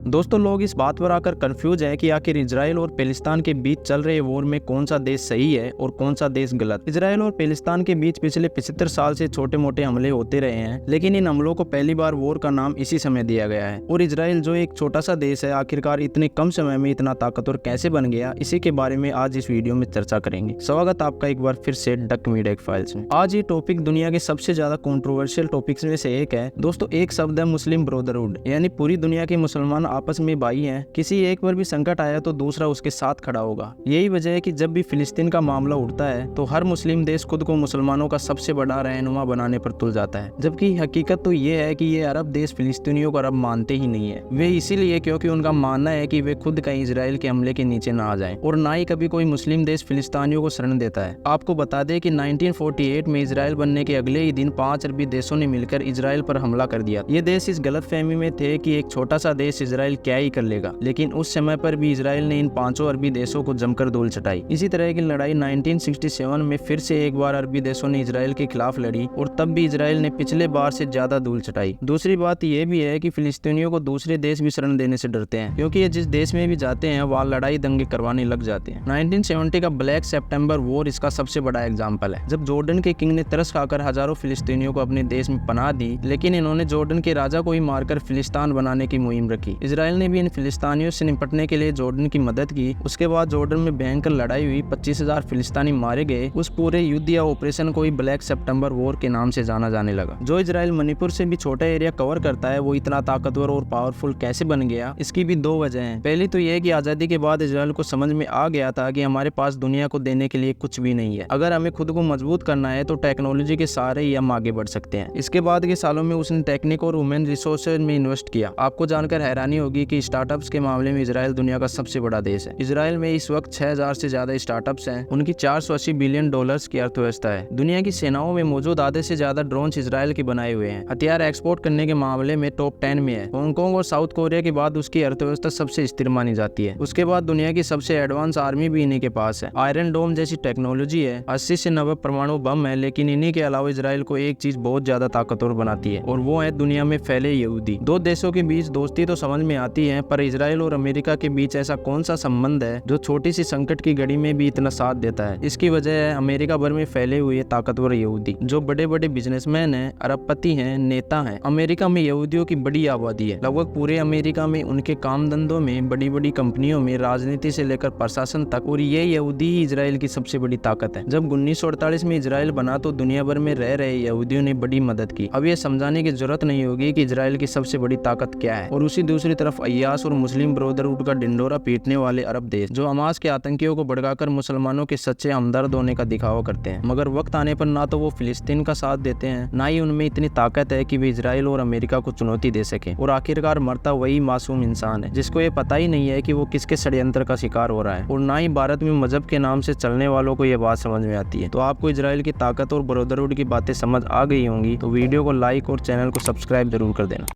दोस्तों, लोग इस बात पर आकर कंफ्यूज हैं कि आखिर इजराइल और पैलेस्टाइन के बीच चल रहे वॉर में कौन सा देश सही है और कौन सा देश गलत। इजराइल और पैलेस्टाइन के बीच पिछले 75 साल से छोटे मोटे हमले होते रहे हैं, लेकिन इन हमलों को पहली बार वॉर का नाम इसी समय दिया गया है। और इजराइल जो एक छोटा सा देश है, आखिरकार इतने कम समय में इतना ताकतवर कैसे बन गया, इसी के बारे में आज इस वीडियो में चर्चा करेंगे। स्वागत आपका एक बार फिर से डक मीडिया फाइल्स में। आज ये टॉपिक दुनिया के सबसे ज्यादा कंट्रोवर्शियल टॉपिक्स में से एक है। दोस्तों, एक शब्द है मुस्लिम ब्रदरहुड, यानी पूरी दुनिया के मुसलमान आपस में भाई हैं। किसी एक पर भी संकट आया तो दूसरा उसके साथ खड़ा होगा। यही वजह है कि जब भी फिलिस्तीन का मामला उठता है तो हर मुस्लिम देश खुद को मुसलमानों का सबसे बड़ा रहनुमा बनाने पर तुल जाता है, जबकि हकीकत तो ये है कि ये अरब देश फिलिस्तीनियों को रब मानते ही नहीं है। वे इसीलिए क्योंकि उनका मानना है कि वे खुद कहीं इजराइल के हमले के नीचे ना आ जाएं, और ना ही कभी कोई मुस्लिम देश फिलिस्तीनियों को शरण देता है। आपको बता दें कि 1948 में इजराइल बनने के अगले ही दिन 5 अरबी देशों ने मिलकर इजराइल पर हमला कर दिया। ये देश इस गलतफहमी में थे कि एक छोटा सा देश इजराइल क्या ही कर लेगा, लेकिन उस समय पर भी इजराइल ने इन 5 अरबी देशों को जमकर धूल चटाई। इसी तरह की लड़ाई 1967 में फिर से एक बार अरबी देशों ने इजराइल के खिलाफ लड़ी, और तब भी इजराइल ने पिछले बार से ज्यादा धूल चटाई। दूसरी बात यह भी है कि फिलिस्तीनियों को दूसरे देश भी शरण देने से डरते हैं, क्योंकि ये जिस देश में भी जाते हैं वहाँ लड़ाई दंगे करवाने लग जाते हैं। 1970 का ब्लैक सितंबर वॉर इसका सबसे बड़ा एग्जाम्पल है, जब जॉर्डन के किंग ने तरस खाकर हजारों फिलिस्तीनियों को अपने देश में पनाह दी, लेकिन इन्होंने जॉर्डन के राजा को ही मारकर फिलिस्तीन बनाने की मुहिम रखी। इजराइल ने भी इन फिलिस्तीनियों से निपटने के लिए जॉर्डन की मदद की। उसके बाद जॉर्डन में भयंकर लड़ाई हुई, 25,000 फिलिस्तीनी मारे गए। उस पूरे युद्ध या ऑपरेशन को ही ब्लैक सितंबर वॉर के नाम से जाना जाने लगा। जो इजराइल मणिपुर से भी छोटा एरिया कवर करता है, वो इतना ताकतवर और पावरफुल कैसे बन गया, इसकी भी 2 वजह हैं। पहली तो यह कि आजादी के बाद इजराइल को समझ में आ गया था कि हमारे पास दुनिया को देने के लिए कुछ भी नहीं है। अगर हमें खुद को मजबूत करना है तो टेक्नोलॉजी के सहारे ही हम आगे बढ़ सकते हैं। इसके बाद के सालों में उसने टेक्निक और ह्यूमन रिसोर्सेज में इन्वेस्ट किया। आपको जानकर हैरानी होगी कि स्टार्टअप्स के मामले में इजराइल दुनिया का सबसे बड़ा देश है। इजराइल में इस वक्त 6000 से ज्यादा स्टार्टअप्स हैं। उनकी $480 बिलियन की अर्थव्यवस्था है। दुनिया की सेनाओं में मौजूद आधे से ज्यादा ड्रोन इजराइल के बनाए हुए हैं। हथियार एक्सपोर्ट करने के मामले में टॉप 10 में है। हांगकांग और साउथ कोरिया के बाद उसकी अर्थव्यवस्था सबसे स्थिर मानी जाती है। उसके बाद दुनिया की सबसे एडवांस आर्मी भी इन्हीं के पास है। आयरन डोम जैसी टेक्नोलॉजी है। 80 से 90 परमाणु बम है। लेकिन इन्हीं के अलावा इजराइल को एक चीज बहुत ज्यादा ताकतवर बनाती है, और वो है दुनिया में फैले यहूदी। 2 देशों के बीच दोस्ती तो समझ में आती है, पर इजराइल और अमेरिका के बीच ऐसा कौन सा संबंध है जो छोटी सी संकट की घड़ी में भी इतना साथ देता है। इसकी वजह है अमेरिका भर में फैले हुए ताकतवर यहूदी, जो बड़े बड़े बिजनेसमैन हैं, अरबपति हैं, नेता हैं। अमेरिका में यहूदियों की बड़ी आबादी है। लगभग पूरे अमेरिका में उनके काम धंधों में, बड़ी बड़ी कंपनियों में, राजनीति से लेकर प्रशासन तक, और ये यहूदी ही इजराइल की सबसे बड़ी ताकत है। जब 1948 में इजराइल बना तो दुनिया भर में रह रहे यहूदियों ने बड़ी मदद की। अब ये समझाने की जरूरत नहीं होगी कि इजराइल की सबसे बड़ी ताकत क्या है। और उसी दूसरी तरफ अय्याश और मुस्लिम ब्रदरहुड का डिंडोरा पीटने वाले अरब देश, जो हमास के आतंकियों को भड़काकर मुसलमानों के सच्चे हमदर्द होने का दिखावा करते हैं, मगर वक्त आने पर ना तो वो फिलिस्तीन का साथ देते हैं, ना ही उनमें इतनी ताकत है कि वे इजराइल और अमेरिका को चुनौती दे सके। और आखिरकार मरता वही मासूम इंसान है, जिसको ये पता ही नहीं है कि वो किसके षड्यंत्र का शिकार हो रहा है। और ना ही भारत में मजहब के नाम से चलने वालों को ये बात समझ में आती है। तो आपको इजराइल की ताकत और ब्रदरहुड की बातें समझ आ गई होंगी, तो वीडियो को लाइक और चैनल को सब्सक्राइब जरूर कर देना।